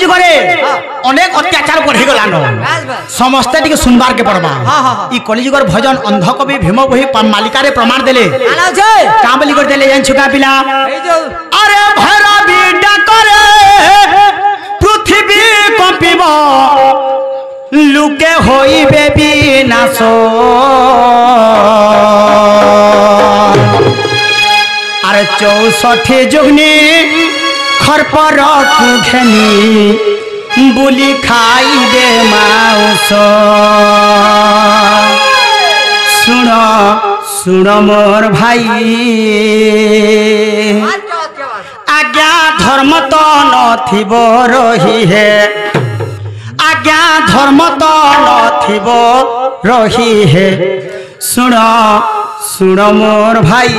जुगरे अनेक अत्याचार बढ़ी गलान समस्ते टिके सुनबार के पड़बा ई कलिजुगर भजन अंध कवि भीम भोई मालिकारे प्रमाण देले का बोली कर देले जान छुका पिला अरे भैरवी डाकरे पृथ्वी कंपिब लुके होइबे विनाश अरे 64 जुगनी खरपर घेनी बुली खाइबे माउस सुन सुन मोर भाई आज्ञा धर्म तो नथिब रही है आज्ञा धर्म तो नथिब रही है सुन सुन मोर भाई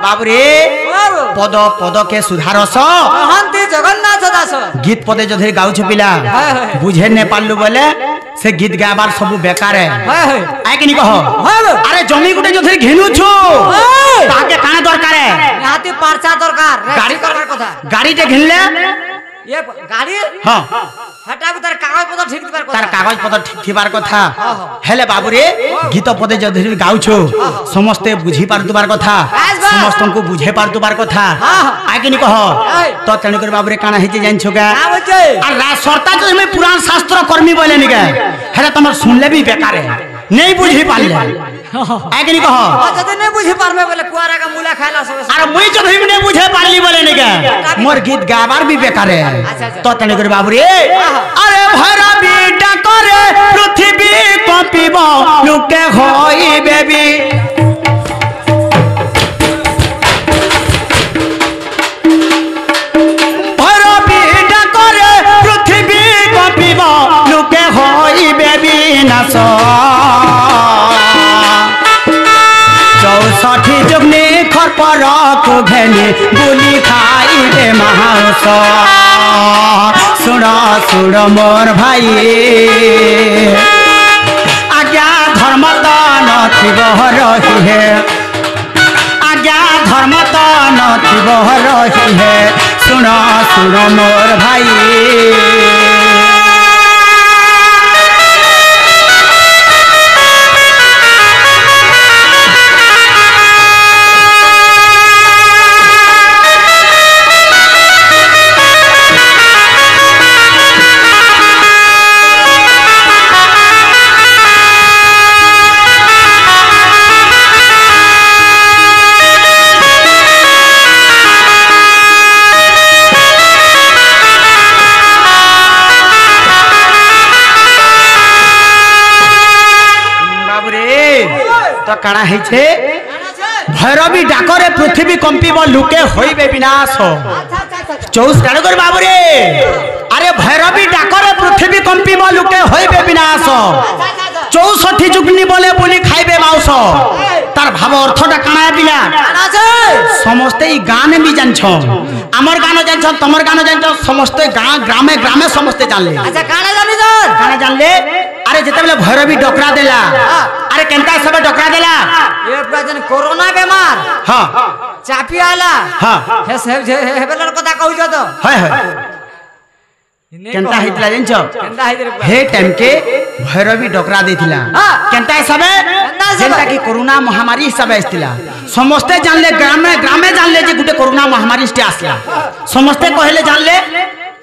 बाबुरे पद पद के सुधारस जगन्नाथ दास गीत पदे जधे गाउछ पिला बुझे ने पालु बोले से गीत गाबार सब बेकार है आय कि कह अरे जमी गुटे जधे घेनु छु ताके काने दरकार है हाथी परचा दरकार गाड़ी करबार कथा गाड़ी जे घिनले ये गाड़ी हां हटा तार कागज पत्र ठीक दिबार कथा तार कागज पत्र ठीक थिबार कथा हेले बाबुरे गीत पदे जधे गाउछो समस्ते बुझी पारतुबार कथा समस्त को बुझे पारतुबार कथा आय कि कह तो तण कर बाबुरे काना हेजे जान छोगा आ सरता जो में पुराण शास्त्र कर्मी बोले निके हेले तमर सुनले भी बेकार है नहीं बुझी पाले आय कि कह जदे नहीं बुझी पारबे बोले कुआरा का मूला खाइला सब अरे मुई जदे नहीं बुझे पाली बोले निके मोर गीत गाबार भी बेकार है तो तण कर बाबुरे अरे भैरवी डाकरे पृथ्वी कंपिब लुके होइबे बि भैरवी डाकरे पृथ्वी कंपिब लुके होइबे विनाश 64 जुगनी खरपर घेनी बुली खाइबे माउस सुन सुन मोर भाई आज्ञा धर्म तो नथिब रही है आज्ञा धर्म तो नथिब रही है सुन सुन मोर भाई तो काना है छे भैरवी डाकरे पृथ्वी कंपिब लुके होइबे विनाश 24 कर बाबुरे अरे भैरवी डाकरे पृथ्वी कंपिब लुके होइबे विनाश 64 जुगनी बोले बोली खाइबे माउस तार भाव अर्थटा काना है पिला समस्ते ई गाने भी जानछ हमर गानो जानछ तमर गानो जानछ समस्ते गां ग्रामे ग्रामे समस्ते जानले अच्छा काना जानले अरे जते बेले भैरवी डकरा देला अरे केनता सब डकरा देला ये प्रजन कोरोना बीमार हां चापी आला हां हे बेलर कथा कहू छ तो हाय केनता हितला जानछ केनता हितर हे टाइम के भैरवी डकरा देथिला केनता सबे जेंता की कोरोना महामारी सब आइतिला समस्ते जानले ग्रामे ग्रामे जानले जे गुटे कोरोना महामारी स्टे आसला समस्ते कहले जानले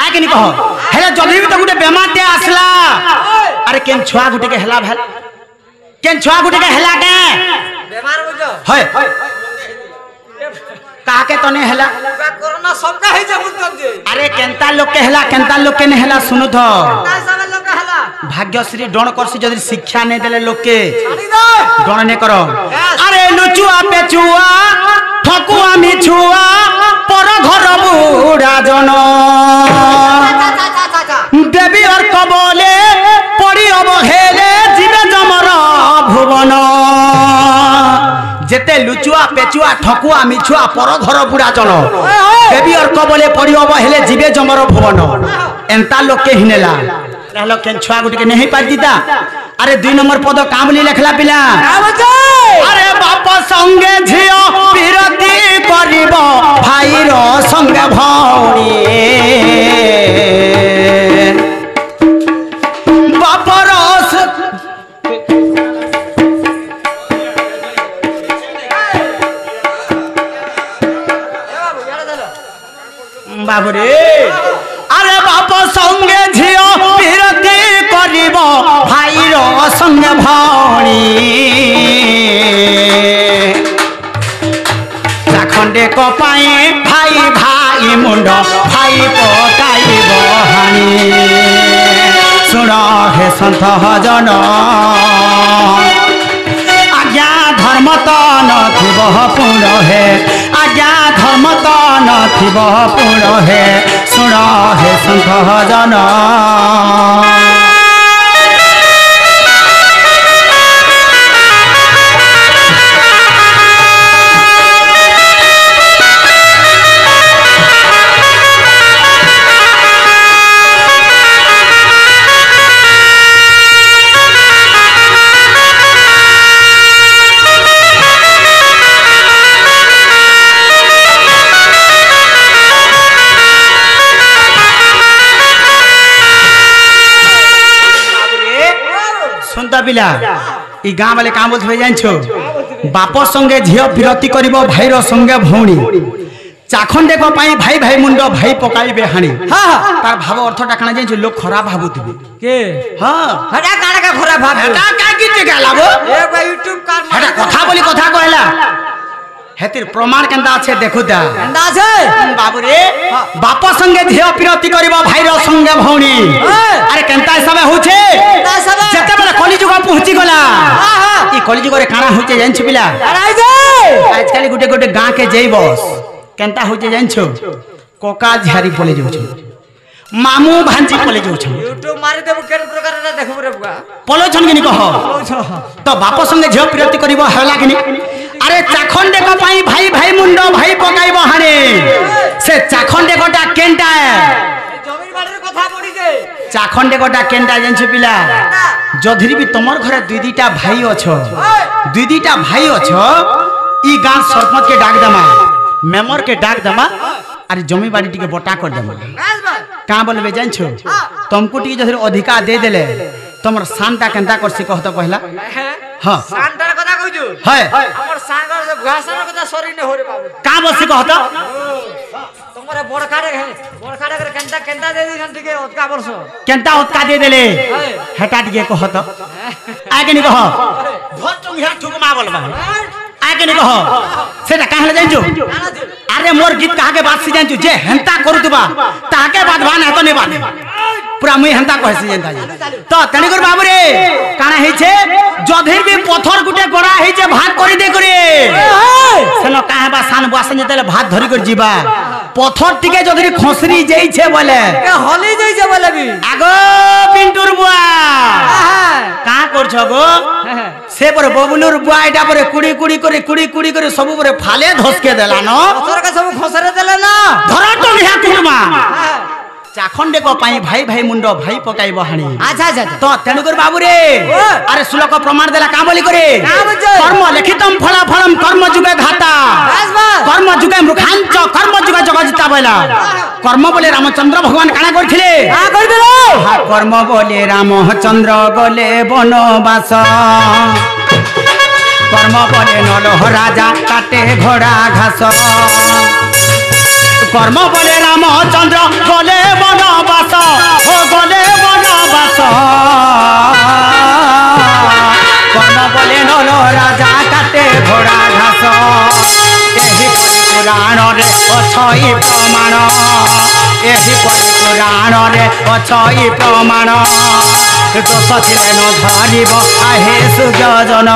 आ के नि कह हेले जदी भी तो गुटे बेमार ते आसला अरे केन छुआ गुटे के हेला भेल केन छुआ गुटे के हेला के बेमार बुझो है काके तने हेला कोरोना सबका है जे बुझ जे अरे केनता लोग के हेला केनता लोग के ने हेला सुनु तो केनता सब लोग के हेला भाग्यश्री डण करसी जदी शिक्षा ने देले लोग के डण ने करो अरे लुचुआ पेचुआ ठकुआ मिछुआ पर घर बुढ़ा जन देवी और कबले पड़ी अवहेले जीवे जमर भुवन जेते लुचुआ पेचुआ ठकुआ मिछुआ पर घर बुढ़ा जन देवी और कबले पड़ी अवहेले जीवे जमर भुवन एंता लोग के हिनेला रहलो केन छुआ गुटी के नहीं पार दीता अरे 2 नंबर पद कामली लेखला पिला अरे बाप संगे झियो विरती करिब भाई रो संगे বাবুরে আরে বাপ সঙ্গে ঝিও বিরতি করিব ভাইর সঙ্গে ভণী চাখণ্ডে কপাই ভাই ভাই মুন্ড ভাই পকাইব হানি শুণ হে সন্থ জন আজ্ঞা ধর্ম তো নথিব পুণ হে আজ্ঞা ধর্ম তো নথিব পুণ হে শুণ হে সন্থ জন पिला ई गाँ वाले काम बोलते जानो बाप संगे झील विरति कर भाईर संगे भौणी चाखंडे भाई भाई मुंड भाई पकाइबे हाणी तार भाव अर्थटा काना जानो लोग खराब भाबुथिबे के हां हटा काना का खराब भाब हटा का किते गालाबो ए यूट्यूब का हटा कथा बोली कथा कहला हेतिर प्रमाण केंदा আছে देखुदा केंदा আছে बाबू रे बाप संगे झील विरति करबो भाईर संगे भौणी अरे केंता हिसाब होछे केंता हिसाब जते बेला कलिजुग पहुंची गला ई कलिजुग रे काना होचे जानछु पिला आजकल गुटे गुटे गां के जेई बस केंता होचे जानछु कोका झारी पले जाउछु मामू भांजी पले जाउछु यूट्यूब मारि देबो केन प्रकार रे देखबो रे बुआ पलो छन किनी कह तो बाप संगे झील विरति करबो हला किनी अरे चाखंडे को पाई भाई भाई मुंडो भाई पकाइबो हाने से चाखंडे कोटा केंटा जमीन बाड़ी कथा पड़ी जे चाखंडे कोटा केंटा जानछु पिला जधरी भी तमर घरे दुई दुईटा भाई अछो दुई दुईटा भाई अछो ई गां सरपंच के डाक दमा मेमर के डाक दमा अरे जमी बाड़ी टिके बटा कर दमा का बोलबे जानछु तुमको टिके जधरी अधिकार दे देले तमर शानटा केंता करसी कह तो कहला हां शानटार कथा कहजु है हमर सांगर से भाषार कथा सरी ने होरे बाबू का बसी कह तो तमरे बड़कारे करे केंता केंता दे दी टिके ओतका वर्ष केंता ओतका दे देले हेटा टिके कह तो आगे नि कह भोट तुम हे ठुकमा बोलबा आगे नि कह सेटा काहले जानजु अरे मोर गीत काहे बात से जानजु जे हेंता करूतबा ताके बात बान है तो ने बात पूरा मुई हेंता कहसी जेंता तो तणी कर बाबू रे काना हे छे जधेर भी पत्थर गुटे गड़ा हे जे भात करी दे करे सेनो काहे बा सान बासन जेतेले भात धरी कर जीवा पत्थर टिके जधेर खसरी जाई छे बोले ए हली जाई छे बोले भी आगो पिंटुर बुआ का करछ गो से पर बबुलुर बुआ एटा पर कुड़ी कुड़ी करे सब पर फाले धसके देला न पत्थर का सब खसरे देले ना धर तो निहा कुरमा चाखंडे को पाई भाई भाई मुंडो भाई पकाइबो हाणी अच्छा अच्छा तो तेणुकर बाबू रे अरे श्लोक प्रमाण देला का बोली करे कर्म लिखितम फला फलम कर्म जुगे धाता कर्म जुगे मुखांच कर्म जुगे जगजिता बोला कर्म बोले रामचंद्र भगवान काना करथिले हां कर देलो हां कर्म बोले रामचंद्र गले वनवास कर्म बोले नल राजा काटे घोड़ा घास कर्म बोले रामचंद्र गले वनवास हो गले वनवास कर्म बोले नल राजा काटे घोड़ा घास एही पुराण रे अछई प्रमाण एही पुराण रे अछई प्रमाण दोष थिले न धरिब आहे सुजन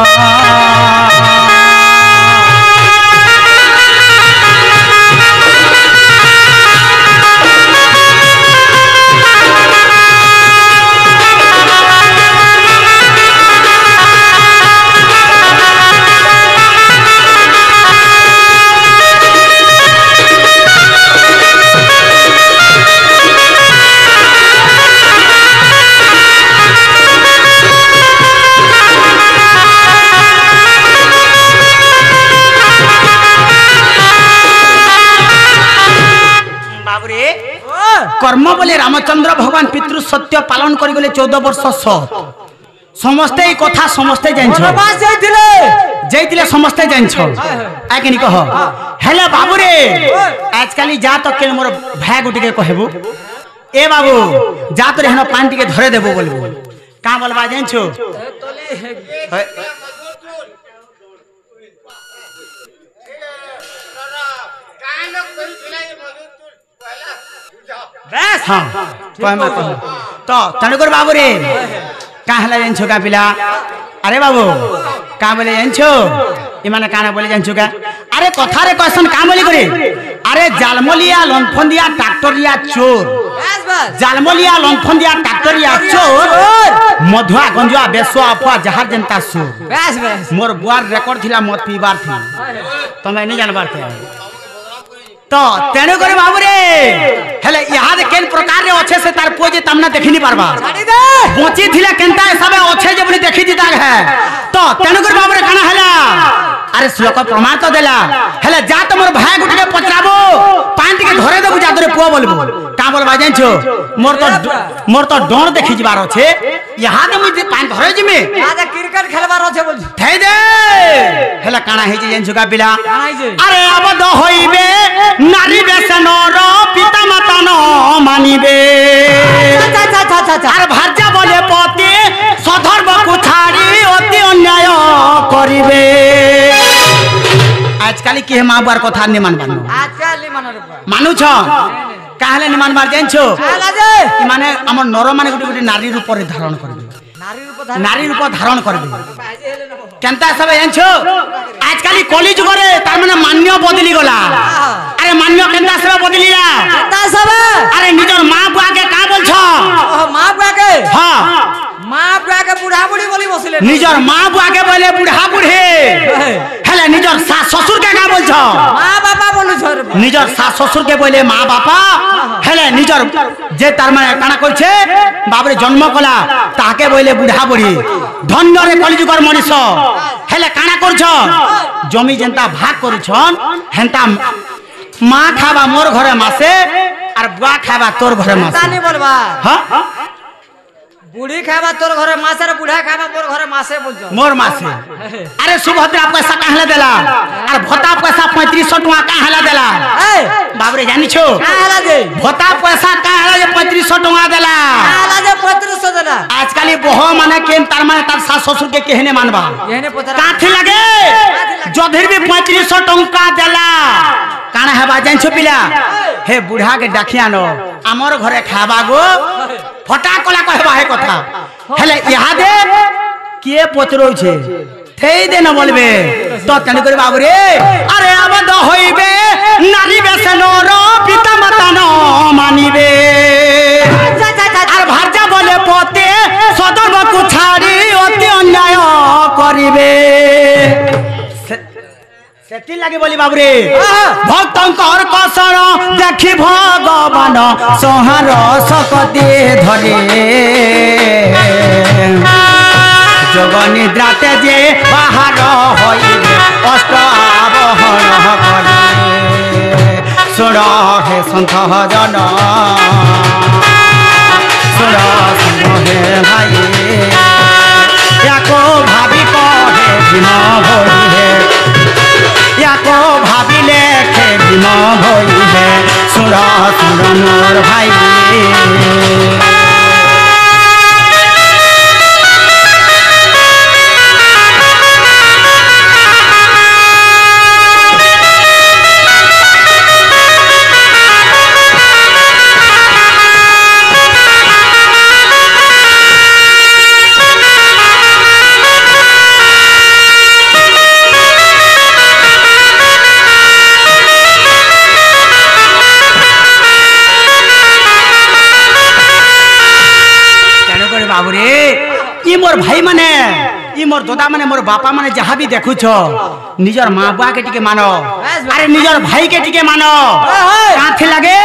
कर्म बोले रामचंद्र भगवान पितृ सत्य पालन करी गले 14 वर्ष समस्ते कथा समस्ते जैतिले समस्ते जानछ आके नी कह हेले बाबू रे आजकल जा तो के मोर भाई गुटी के कहबो ए बाबू जा तो रहना पानी के धरे देबो बोलबो का बोलबा जानछो बस हां तो तनकर बाबू रे का हला जानछो का पिला अरे बाबू का बोले जानछो इमाने काना बोले जानछो का अरे कथा रे क्वेश्चन का बोली करे अरे जालमलिया लंफंदिया ट्रैक्टरिया चोर बस बस जालमलिया लंफंदिया ट्रैक्टरिया चोर मधुआ गंजुआ बेसुआ अफवा जहार जनता सुर बस बस मोर बुआर रेकर्ड थिला मत पीबार थी तमे नहीं जानबार थे तो तेने करे बाबू रे हेले यहाँ दे केन प्रकार रे अच्छे से तार पोजे तमना देखि नहीं पारबा छाड़ी दे बची थिला केनता सबे अच्छे जे बनी देखि दिता है तो तेने करे बाबू रे काना हेला अरे श्लोक प्रमाण तो देला हेले जा त मोर भाई गुटी के पचराबो पांति के धरे देबु जा तोरे पुआ बोलबो का बोलबा जानछो मोर तो डोर देखि जिबार अछि यहाँ दे मुई पांति धरे जिमे आज क्रिकेट खेलबार अछि बोल थै दे हेला काना हे जे जानछो का पिला काई जे अरे अबद होइबे नारी बेसनर पिता माता न मानिबे अरे भार्या बोले पति सधर्म को छाड़ी अति अन्याय करिबे आजकल की माँ बार कथा नहीं मानबानो आजकल मन रे मानु छ काहले नहीं मानबार जानछो आला जे ई माने हमर नर माने गुटी गुटी नारी रूप रे धारण करबे नारी रूप धारण करबे केनता सब जानछो आजकल कली जुग रे तार माने मान्य बदली गला अरे मान्य केनता सब बदलिया केनता सब अरे निजर मां बुआ के का बोल छ ओ मां बुआ के हां मां बुआ के बूढ़ा बूढ़ी बोली बसले निजर मां बुआ के बोले बूढ़ा बूढ़े हेले निजर सास ससुर के का बोल छ मां बाबा बोलु छ रे निजर सास ससुर के बोले मां बापा हेले निजर जे तार माने काना कहि छे बाबरे जन्म कला ताके बोले बूढ़ा बूढ़ी धन्य रे कलिजुगर मनीष हेले काना कर छ जमी जेंता भाग करू छन हेंता मां खाबा मोर घरे मासे और बुआ खाबा तोर घरे मासे तानी बोलबा हां बूढ़ी खाबा तोर घरे मासे रे बूढ़ा खाबा मोर घरे मासे बोल छ मोर मासे अरे सुभद्रा पैसा काहले देला और भोता पैसा 3500 टका काहले देला ए बाबरे जानि छो काला जे भोता पैसा काहले 3500 टका देला काला जे 3500 देला आजकल बहो माने केन तार माने तार सास ससुर के केहने मानबा एहने पतरा काथी लगे जधीर भी 3500 टका देला काना हेबा जानि छो पिला हे बुढ़ा के डाकिया न हमर घरे खाबा गो फटा कला कहबा हे कथा हेले यहाँ दे के पचरो छे थेई दे न बोलबे तो तने करे बाबू रे अरे अबद होइबे नारी बेसनर पिता माता न मानिबे अरे भार्या बोले पति सधर्म को छाड़ी अति अन्याय करिबे सेती लागे बोली बाबू रे भक्तंकर कसर देखि भगवान संहार सकते धरे जोग निद्राते जे बाहर होइबे अष्ट आबहन करे सुर हे सन्थ जन सुर संग हे भाई याको भाबी कहे भीम भोई हे याको भाबिले खे भीम भई है सुर सुर मोर भाई बाबू रे ई मोर भाई माने ई मोर दादा माने मोर बापा माने जहाँ भी देखु छो निजर माँ बुआ के टिके मानो अरे निजर भाई के टिके मानो काथे लगे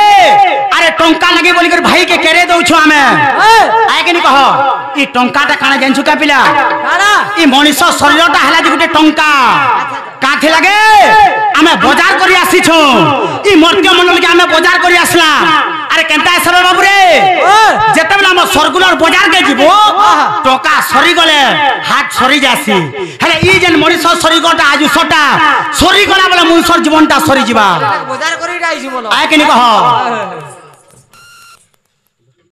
अरे टंका लगे बोली कर भाई के केरे दउ छो हमें आए के नी कहो ई टंकाटा काना जानछु का पिला काना ई मनीष शरीरटा हला जे गुटे टंका काथे लगे आमे बाजार करी आसी छो ई मर्त्य मंडल के आमे बाजार करी आसला अरे কেনতা আসবে বাবু রে যেতেবেলে আমার সর্কুলার বাজার কে যাব টকা সরি গলে হাত সরি যাসি হেলে ই যেন মনিষ সরি গটা আজুষটা সরি গলা বলে মনুষ্যর জীবনটা সরি যা বাজার করে আইছি বলো আয় কেনি কহ